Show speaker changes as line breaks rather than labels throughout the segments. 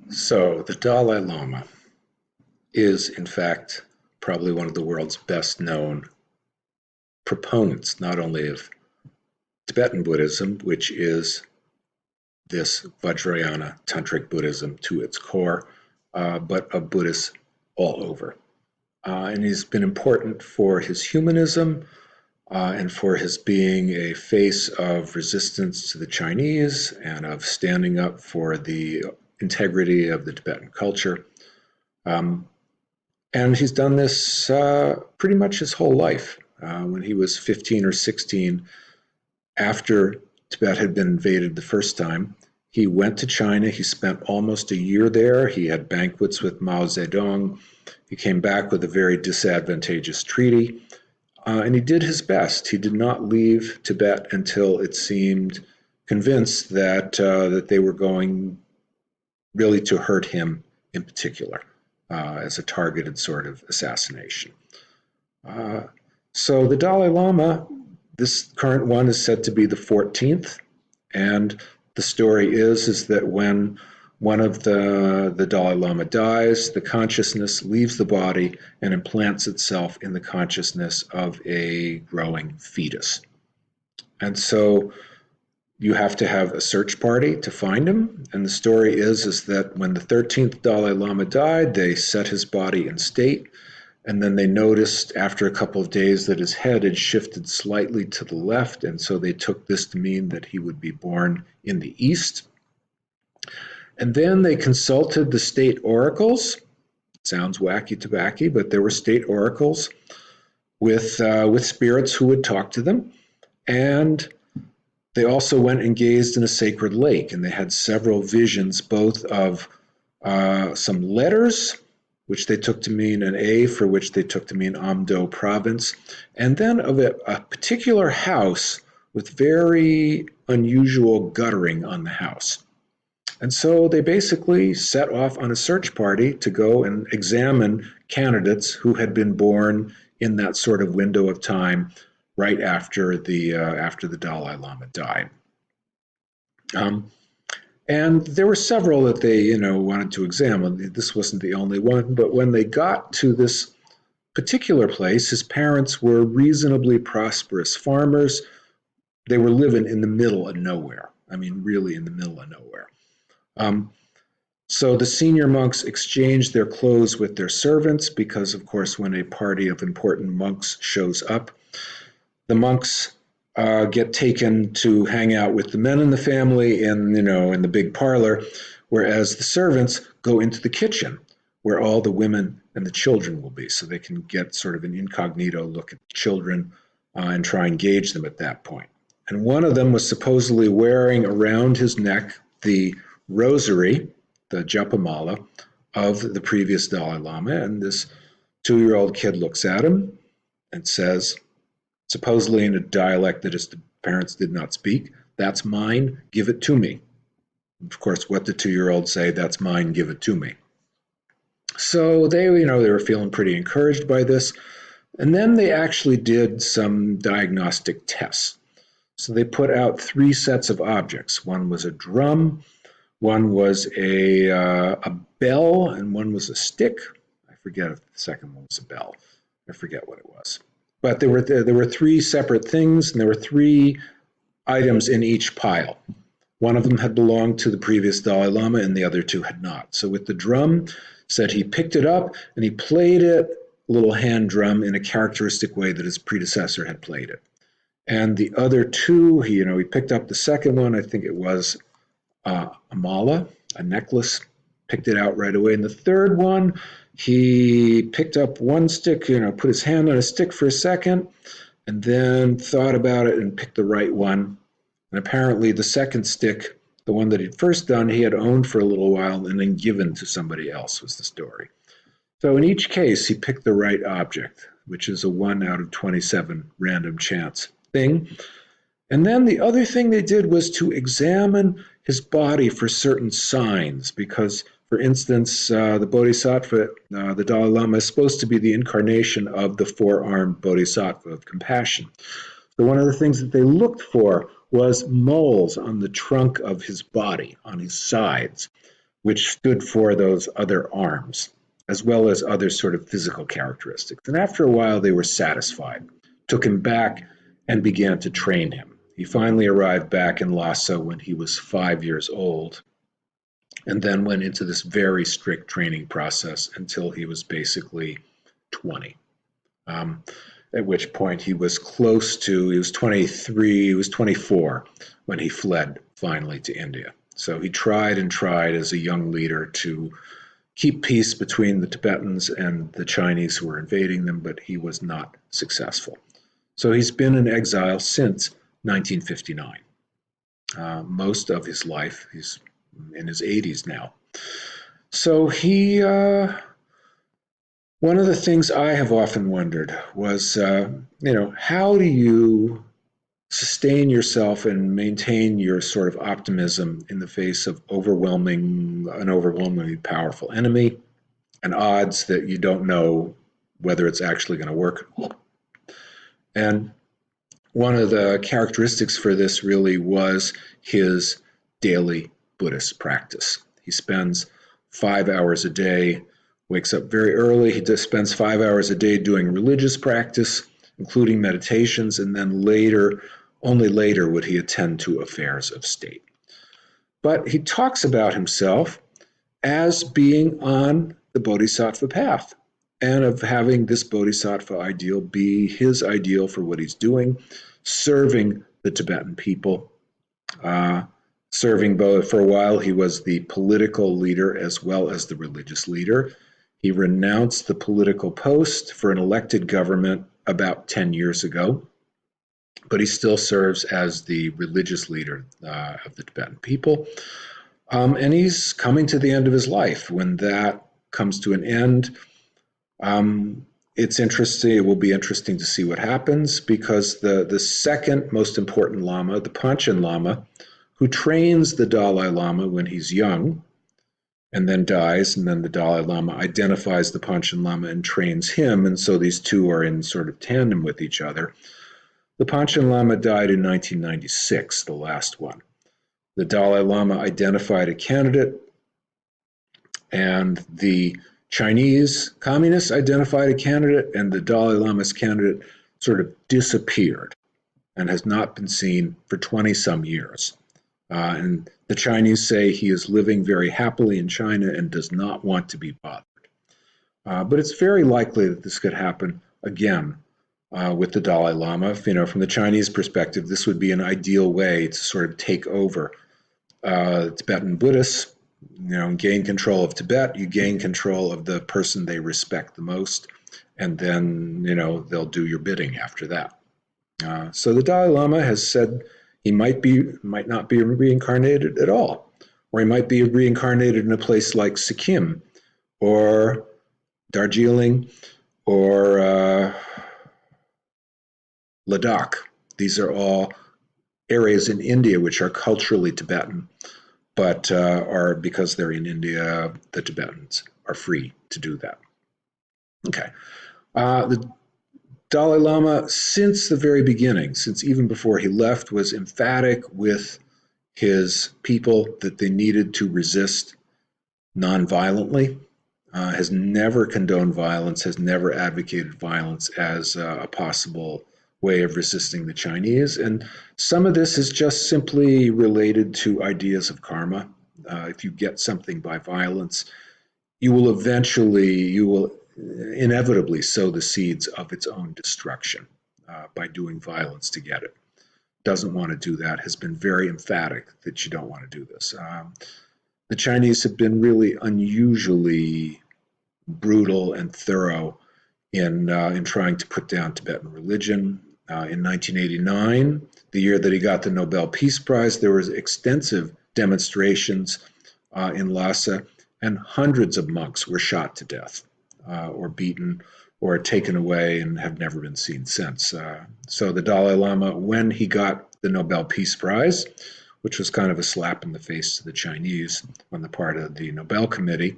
So, the Dalai Lama is, in fact, probably one of the world's best known proponents, not only of Tibetan Buddhism, which is this Vajrayana tantric Buddhism to its core, but of Buddhists all over. And he's been important for his humanism and for his being a face of resistance to the Chinese and of standing up for the integrity of the Tibetan culture. Um, And he's done this pretty much his whole life. When he was 15 or 16, after Tibet had been invaded the first time, he went to China. He spent almost a year there. He had banquets with Mao Zedong. He came back with a very disadvantageous treaty. And he did his best. He did not leave Tibet until it seemed convinced that they were going really to hurt him in particular. As a targeted sort of assassination. Uh, so the Dalai Lama, this current one is said to be the 14th, and the story is that when one of the Dalai Lama dies, the consciousness leaves the body and implants itself in the consciousness of a growing fetus. And so you have to have a search party to find him. And the story is that when the 13th Dalai Lama died, they set his body in state. And then they noticed after a couple of days that his head had shifted slightly to the left. And so they took this to mean that he would be born in the East. And then they consulted the state oracles. Sounds wacky tobacco, but there were state oracles with spirits who would talk to them. And they also went and gazed in a sacred lake, and they had several visions, both of some letters, which they took to mean an A, for which they took to mean Amdo province, and then of a particular house with very unusual guttering on the house. And so they basically set off on a search party to go and examine candidates who had been born in that sort of window of time right after the Dalai Lama died. And there were several that they wanted to examine. This wasn't the only one, but when they got to this particular place, his parents were reasonably prosperous farmers. They were living in the middle of nowhere. I mean, really in the middle of nowhere. So the senior monks exchanged their clothes with their servants because, of course, when a party of important monks shows up, the monks get taken to hang out with the men in the family in the big parlor, whereas the servants go into the kitchen where all the women and the children will be, so they can get sort of an incognito look at the children and try and gauge them at that point. And one of them was supposedly wearing around his neck the rosary, the japamala, of the previous Dalai Lama, and this 2-year-old kid looks at him and says, supposedly in a dialect that his parents did not speak, "That's mine, give it to me." Of course, what did the 2-year-old say? "That's mine, give it to me." So they were feeling pretty encouraged by this. And then they actually did some diagnostic tests. So they put out 3 sets of objects. One was a drum, one was a bell, and one was a stick. I forget if the second one was a bell. I forget what it was. But there were 3 separate things, and there were 3 items in each pile. One of them had belonged to the previous Dalai Lama, and the other 2 had not. So with the drum, said he picked it up and he played it, a little hand drum, in a characteristic way that his predecessor had played it. And the other 2, he picked up the second one. I think it was a mala, a necklace. Picked it out right away. And the third one, he picked up one stick, put his hand on a stick for a second, and then thought about it and picked the right one. And apparently the second stick, the one that he'd first done, he had owned for a little while and then given to somebody else, was the story. So in each case, he picked the right object, which is a 1 out of 27 random chance thing. And then the other thing they did was to examine his body for certain signs, because, for instance, the Bodhisattva, the Dalai Lama, is supposed to be the incarnation of the 4-armed Bodhisattva of compassion. So one of the things that they looked for was moles on the trunk of his body, on his sides, which stood for those other arms, as well as other sort of physical characteristics. And after a while, they were satisfied, took him back, and began to train him. He finally arrived back in Lhasa when he was 5 years old, and then went into this very strict training process until he was basically 20. At which point he was 23, he was 24 when he fled finally to India. So he tried and tried as a young leader to keep peace between the Tibetans and the Chinese who were invading them, but he was not successful. So he's been in exile since 1959. Most of his life, he's in his 80s now. So one of the things I have often wondered was, how do you sustain yourself and maintain your sort of optimism in the face of an overwhelmingly powerful enemy and odds that you don't know whether it's actually going to work? And one of the characteristics for this really was his daily Buddhist practice. He spends 5 hours a day, wakes up very early. He just spends 5 hours a day doing religious practice, including meditations, and then only later would he attend to affairs of state. But he talks about himself as being on the bodhisattva path and of having this bodhisattva ideal be his ideal for what he's doing, serving the Tibetan people, serving both. For a while, he was the political leader as well as the religious leader. He renounced the political post for an elected government about 10 years ago, but he still serves as the religious leader of the Tibetan people. And he's coming to the end of his life. When that comes to an end, it's interesting. It will be interesting to see what happens, because the second most important Lama, the Panchen Lama, who trains the Dalai Lama when he's young and then dies, and then the Dalai Lama identifies the Panchen Lama and trains him, and so these two are in sort of tandem with each other. The Panchen Lama died in 1996, the last one. The Dalai Lama identified a candidate, and the Chinese communists identified a candidate, and the Dalai Lama's candidate sort of disappeared and has not been seen for 20-some years. And the Chinese say he is living very happily in China and does not want to be bothered. But it's very likely that this could happen again with the Dalai Lama. From the Chinese perspective, this would be an ideal way to sort of take over Tibetan Buddhists, gain control of Tibet. You gain control of the person they respect the most, and then, they'll do your bidding after that. So the Dalai Lama has said he might not be reincarnated at all, or he might be reincarnated in a place like Sikkim or Darjeeling or Ladakh. These are all areas in India which are culturally Tibetan, but are, because they're in India, the Tibetans are free to do that. Okay. The Dalai Lama, since the very beginning, since even before he left, was emphatic with his people that they needed to resist nonviolently, has never condoned violence, has never advocated violence as a possible way of resisting the Chinese. And some of this is just simply related to ideas of karma. If you get something by violence, you will inevitably sow the seeds of its own destruction by doing violence to get it. Doesn't want to do that, has been very emphatic that you don't want to do this. The Chinese have been really unusually brutal and thorough in trying to put down Tibetan religion. In 1989, the year that he got the Nobel Peace Prize, there was extensive demonstrations in Lhasa, and hundreds of monks were shot to death or beaten or taken away and have never been seen since. So the Dalai Lama, when he got the Nobel Peace Prize, which was kind of a slap in the face to the Chinese on the part of the Nobel Committee,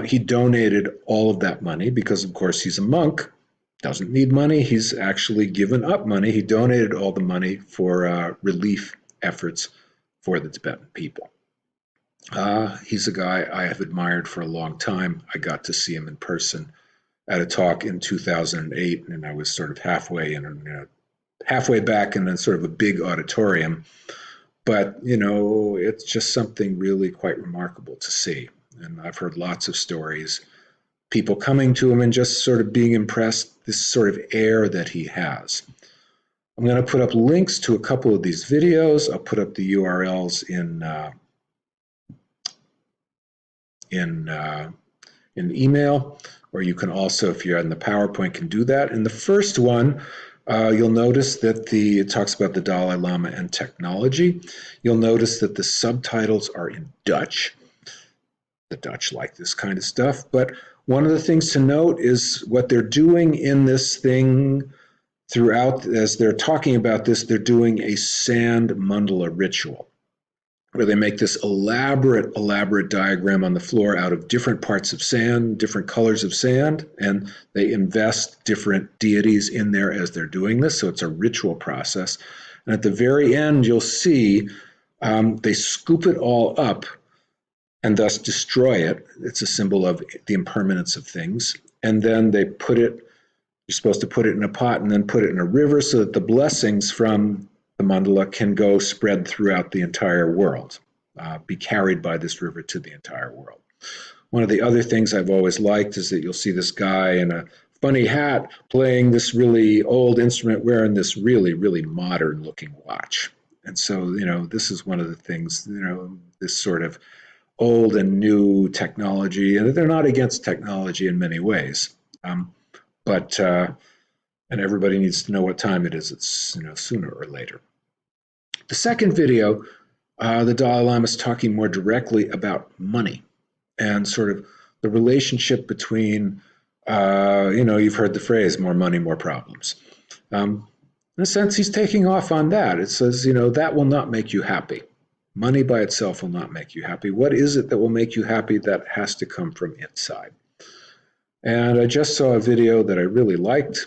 he donated all of that money because, of course, he's a monk, doesn't need money. He's actually given up money. He donated all the money for relief efforts for the Tibetan people. He's a guy I have admired for a long time. I got to see him in person at a talk in 2008, and I was sort of halfway back in a sort of a big auditorium. But it's just something really quite remarkable to see. And I've heard lots of stories, people coming to him and just sort of being impressed, this sort of air that he has. I'm going to put up links to a couple of these videos. I'll put up the URLs in email, or you can also, if you're in the PowerPoint, can do that. In the first one, you'll notice that it talks about the Dalai Lama and technology. You'll notice that the subtitles are in Dutch. The Dutch like this kind of stuff. But one of the things to note is what they're doing in this thing throughout, as they're talking about this, they're doing a sand mandala ritual, where they make this elaborate diagram on the floor out of different parts of sand, different colors of sand, and they invest different deities in there as they're doing this. So it's a ritual process. And at the very end, you'll see they scoop it all up and thus destroy it. It's a symbol of the impermanence of things. And then they you're supposed to put it in a pot and then put it in a river so that the blessings from the mandala can go spread throughout the entire world, be carried by this river to the entire world. One of the other things I've always liked is that you'll see this guy in a funny hat playing this really old instrument wearing this really, really modern looking watch. And so, this is one of the things, this sort of old and new technology, and they're not against technology in many ways. But and everybody needs to know what time it is. It's sooner or later. The second video, the Dalai Lama is talking more directly about money and sort of the relationship between, you've heard the phrase, more money, more problems. In a sense, he's taking off on that. It says, that will not make you happy. Money by itself will not make you happy. What is it that will make you happy? That has to come from inside. And I just saw a video that I really liked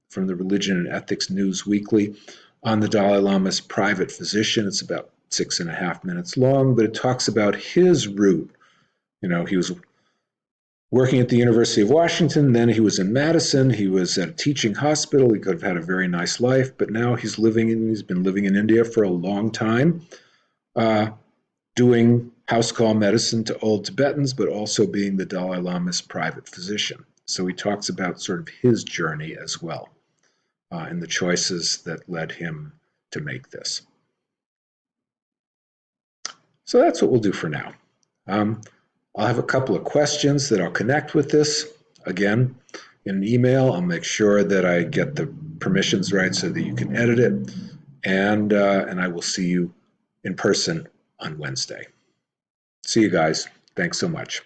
from the Religion and Ethics News Weekly on the Dalai Lama's private physician. It's about 6.5 minutes long, but it talks about his route. He was working at the University of Washington, then he was in Madison, he was at a teaching hospital, he could have had a very nice life, but now he's been living in India for a long time, doing house call medicine to old Tibetans, but also being the Dalai Lama's private physician. So he talks about sort of his journey as well, and the choices that led him to make this. So that's what we'll do for now. I'll have a couple of questions that I'll connect with this. Again, in an email, I'll make sure that I get the permissions right so that you can edit it. And I will see you in person on Wednesday. See you guys. Thanks so much.